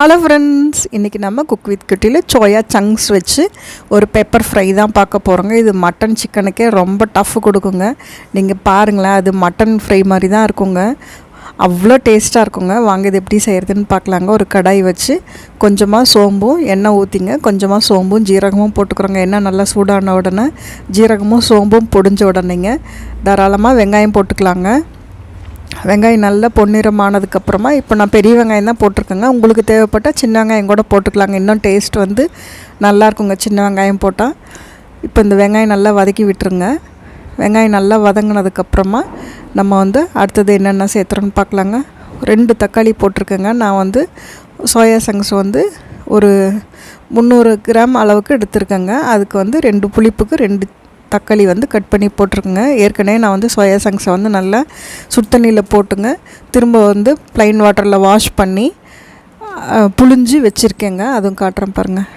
Hello friends, இன்றைக்கி நம்ம cook with குட்டியில் soya chunks வச்சு ஒரு பெப்பர் ஃப்ரை தான் பார்க்க போகிறோங்க. இது மட்டன் சிக்கனுக்கே ரொம்ப டஃப் கொடுக்குங்க. நீங்கள் பாருங்களேன், அது மட்டன் ஃப்ரை மாதிரி தான் இருக்குங்க. அவ்வளோ டேஸ்ட்டாக இருக்குங்க. வாங்க இது எப்படி செய்கிறதுன்னு பார்க்கலாங்க. ஒரு கடாய் வச்சு கொஞ்சமாக சோம்பும் எண்ணெய் ஊற்றிங்க. கொஞ்சமாக சோம்பும் ஜீரகமும் போட்டுக்கிறோங்க. எண்ணெய் நல்லா சூடான உடனே ஜீரகமும் சோம்பும் பொடிஞ்ச உடனேங்க தாராளமாக வெங்காயம் போட்டுக்கலாங்க. வெங்காயம் நல்லா பொன்னிறமானதுக்கப்புறமா இப்போ நான் பெரிய வெங்காயம் தான் போட்டிருக்கேங்க. உங்களுக்கு தேவைப்பட்டால் சின்ன வெங்காயம் கூட போட்டுக்கலாங்க. இன்னும் டேஸ்ட் வந்து நல்லாயிருக்குங்க சின்ன வெங்காயம் போட்டால். இப்போ இந்த வெங்காயம் நல்லா வதக்கி விட்டுருங்க. வெங்காயம் நல்லா வதங்கினதுக்கப்புறமா நம்ம வந்து அடுத்தது என்னென்ன சேர்த்துறோன்னு பார்க்கலாங்க. 2 தக்காளி போட்டிருக்கேங்க. நான் வந்து சோயா சங்க்ஸ் வந்து ஒரு 300 கிராம் அளவுக்கு எடுத்துருக்கேங்க. அதுக்கு வந்து 2 புளிப்புக்கு 2 தக்காளி வந்து கட் பண்ணி போட்டிருக்குங்க. ஏற்கனவே நான் வந்து சோயா சங்க்ஸை வந்து நல்லா சுடுதண்ணியில் போட்டுங்க திரும்ப வந்து ப்ளைன் வாட்டரில் வாஷ் பண்ணி புழிஞ்சு வச்சுருக்கேங்க. அதுவும் காட்டுறேன் பாருங்கள்.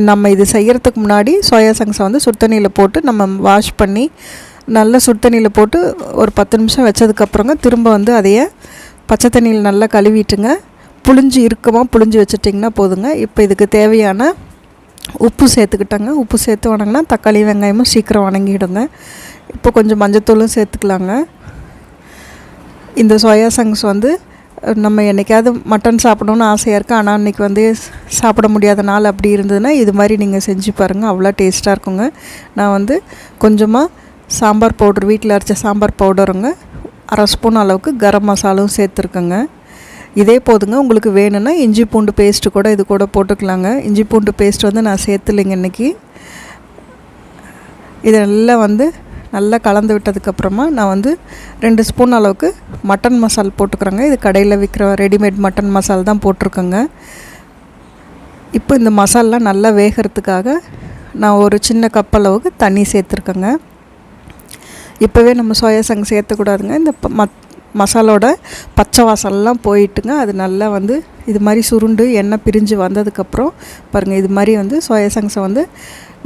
நம்ம இது செய்கிறதுக்கு முன்னாடி சோயா சங்க்ஸை வந்து சுடுதண்ணியில் போட்டு நம்ம வாஷ் பண்ணி நல்லா சுடுதண்ணியில் போட்டு ஒரு 10 நிமிஷம் வச்சதுக்கப்புறங்க திரும்ப வந்து அதையே பச்சை தண்ணியில் நல்லா கழுவிட்டுங்க புழிஞ்சு வச்சுட்டிங்கன்னா போதுங்க. இப்போ இதுக்கு தேவையான உப்பு சேர்த்துக்கிட்டாங்க. உப்பு சேர்த்து வணங்கினா தக்காளி வெங்காயமும் சீக்கிரம் வணங்கிடுங்க. இப்போ கொஞ்சம் மஞ்சத்தூளும் சேர்த்துக்கலாங்க. இந்த சோயா சங்க்ஸ் வந்து நம்ம என்றைக்காவது மட்டன் சாப்பிடணுன்னு ஆசையாக இருக்குது, ஆனால் அன்றைக்கி வந்து சாப்பிட முடியாத நாள் அப்படி இருந்ததுன்னா இது மாதிரி நீங்கள் செஞ்சு பாருங்கள். அவ்வளோ டேஸ்ட்டாக இருக்குங்க. நான் வந்து கொஞ்சமாக சாம்பார் பவுடர், வீட்டில் அரைச்ச சாம்பார் பவுடருங்க, 1/2 ஸ்பூன் அளவுக்கு கரம் மசாலாவும் சேர்த்துருக்கேங்க. இதே போதுங்க. உங்களுக்கு வேணும்னா இஞ்சி பூண்டு பேஸ்ட்டு கூட இது கூட போட்டுக்கலாங்க. இஞ்சி பூண்டு பேஸ்ட் வந்து நான் சேர்த்துலைங்க இன்றைக்கி. இதெல்லாம் வந்து நல்லா கலந்து விட்டதுக்கப்புறமா நான் வந்து 2 ஸ்பூன் அளவுக்கு மட்டன் மசால் போட்டுக்கிறேங்க. இது கடையில் விற்கிற ரெடிமேட் மட்டன் மசால் தான் போட்டிருக்கேங்க. இப்போ இந்த மசாலெலாம் நல்லா வேகிறதுக்காக நான் ஒரு சின்ன கப் அளவுக்கு தண்ணி சேர்த்துருக்கேங்க. இப்போவே நம்ம சோயா சங்க் சேர்த்துக்கூடாதுங்க. இந்த மசாலோட பச்சை வாசல்லாம் போயிட்டுங்க. அது நல்லா வந்து இது மாதிரி சுருண்டு எண்ணெய் பிரிஞ்சு வந்ததுக்கப்புறம் பாருங்கள், இது மாதிரி வந்து சோயா சங்க்ஸை வந்து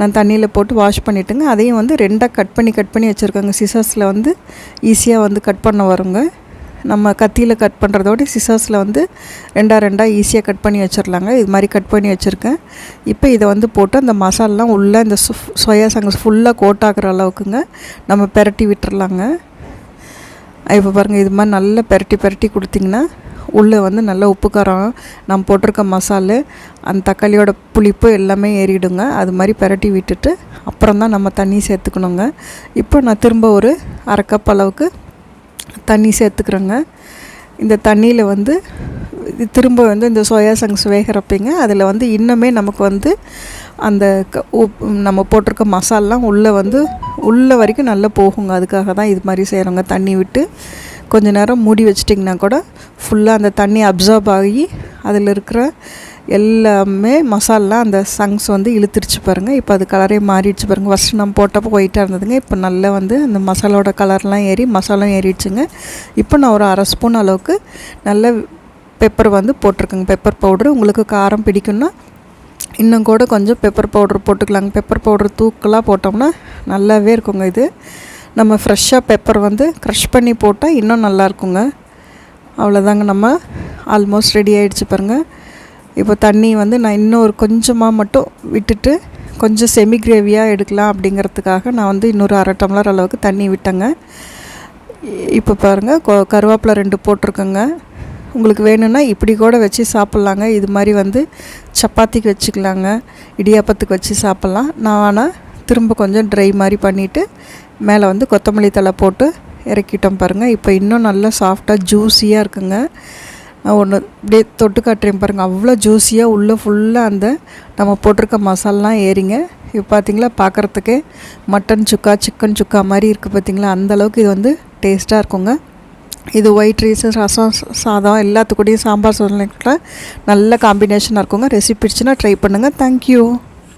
நான் தண்ணியில் போட்டு வாஷ் பண்ணிவிட்டுங்க. அதையும் வந்து 2ஆக கட் பண்ணி வச்சுருக்கேங்க. சிசர்ஸில் வந்து ஈஸியாக வந்து கட் பண்ண வருங்க. நம்ம கத்தியில் கட் பண்ணுறதோட சிசர்ஸில் வந்து 2ஆக ஈஸியாக கட் பண்ணி வச்சிடலாங்க. இது மாதிரி கட் பண்ணி வச்சுருக்கேன். இப்போ இதை வந்து போட்டு அந்த மசாலெலாம் உள்ளே இந்த சோயா சங்க்ஸ் ஃபுல்லாக கோட் ஆகிற அளவுக்குங்க நம்ம பெரட்டி விட்டுறலாங்க. இப்போ பாருங்கள், இது மாதிரி நல்லா பெரட்டி கொடுத்திங்கன்னா உள்ளே வந்து நல்லா உப்பு காரம் நம்ம போட்டிருக்க மசாலு அந்த தக்காளியோட புளிப்பு எல்லாமே ஏறிடுங்க. அது மாதிரி பெரட்டி விட்டுட்டு அப்புறம் தான் நம்ம தண்ணி சேர்த்துக்கணுங்க. இப்போ நான் திரும்ப ஒரு 1/2 கப் அளவுக்கு தண்ணி சேர்த்துக்கிறேங்க. இந்த தண்ணியில் வந்து திரும்ப வந்து இந்த சோயா சங்க்ஸ் வேகிறப்பங்க அதில் வந்து இன்னுமே நமக்கு வந்து அந்த நம்ம போட்டிருக்க மசாலாம் உள்ளே வரைக்கும் நல்லா போகுங்க. அதுக்காக தான் இது மாதிரி செய்கிறோங்க. தண்ணி விட்டு கொஞ்சம் நேரம் மூடி வச்சிட்டிங்கன்னா கூட ஃபுல்லாக அந்த தண்ணி அப்சார்ப் ஆகி அதில் இருக்கிற எல்லாமே மசாலாம் அந்த சங்க்ஸ் வந்து இழுத்துருச்சு பாருங்கள். இப்போ அது கலரே மாறிடுச்சு பாருங்கள். ஃபஸ்ட்டு நம்ம போட்டப்போ ஒயிட்டாக இருந்ததுங்க. இப்போ நல்லா வந்து அந்த மசாலோட கலர்லாம் ஏறி மசாலாம் ஏறிடுச்சுங்க. இப்போ நான் ஒரு 1/2 ஸ்பூன் அளவுக்கு நல்ல பெப்பர் வந்து போட்டிருக்கேங்க. பெப்பர் பவுட்ரு உங்களுக்கு காரம் பிடிக்குன்னா இன்னும் கூட கொஞ்சம் பெப்பர் பவுட்ரு போட்டுக்கலாங்க. பெப்பர் பவுட்ரு தூக்கலாக போட்டோம்னா நல்லாவே இருக்குங்க. இது நம்ம ஃப்ரெஷ்ஷாக பெப்பர் வந்து க்ரஷ் பண்ணி போட்டால் இன்னும் நல்லாயிருக்குங்க. அவ்வளோதாங்க, நம்ம ஆல்மோஸ்ட் ரெடி ஆகிடுச்சு பாருங்கள். இப்போ தண்ணி வந்து நான் இன்னும் ஒரு கொஞ்சமாக மட்டும் விட்டுட்டு கொஞ்சம் செமி கிரேவியாக எடுக்கலாம் அப்படிங்கிறதுக்காக நான் வந்து இன்னொரு 1/2 டம்ளர் அளவுக்கு தண்ணி விட்டேங்க. இப்போ பாருங்கள், கருவேப்பிலை 2 போட்டிருக்கேங்க. உங்களுக்கு வேணும்னா இப்படி கூட வச்சு சாப்பிட்லாங்க. இது மாதிரி வந்து சப்பாத்திக்கு வச்சுக்கலாங்க, இடியாப்பத்துக்கு வச்சு சாப்பிட்லாம். நான் ஆனால் திரும்ப கொஞ்சம் ட்ரை மாதிரி பண்ணிவிட்டு மேலே வந்து கொத்தமல்லி தழை போட்டு இறக்கிட்டோம் பாருங்கள். இப்போ இன்னும் நல்லா சாஃப்டாக ஜூஸியாக இருக்குங்க. நான் ஒன்று அப்படியே தொட்டு காட்டுறேன் பாருங்கள். அவ்வளோ ஜூஸியாக உள்ளே ஃபுல்லாக அந்த நம்ம போட்டிருக்க மசாலாம் ஏறிங்க. இப்போ பார்த்திங்களா, பார்க்குறதுக்கே மட்டன் சுக்கா சிக்கன் சுக்கா மாதிரி இருக்குது பார்த்திங்களா. அந்தளவுக்கு இது வந்து டேஸ்ட்டாக இருக்குங்க. இது ஒயிட் ரைஸ், ரசம், சாதம் எல்லாத்துக்கூடையும் சாம்பார் சொல்லலாம் நல்ல காம்பினேஷனாக இருக்குங்க. ரெசிபி பிடிச்சுன்னா ட்ரை பண்ணுங்கள். தேங்க்யூ.